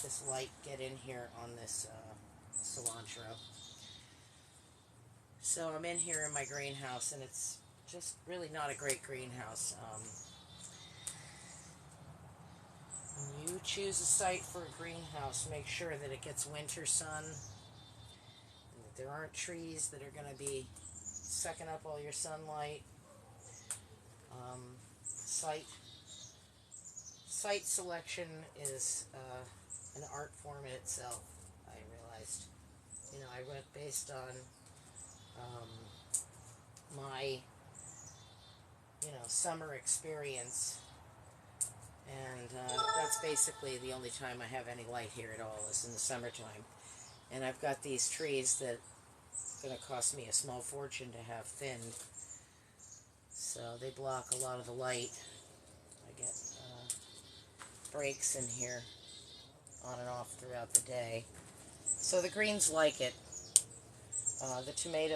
this light get in here on this cilantro. So I'm in here in my greenhouse, and it's just really not a great greenhouse. When you choose a site for a greenhouse, make sure that it gets winter sun, and that there aren't trees that are going to be sucking up all your sunlight. Site selection is an art form in itself. I realized, I went based on my summer experience, and that's basically the only time I have any light here at all is in the summertime. And I've got these trees that are going to cost me a small fortune to have thinned, so they block a lot of the light. I get breaks in here on and off throughout the day, so the greens like it. The tomato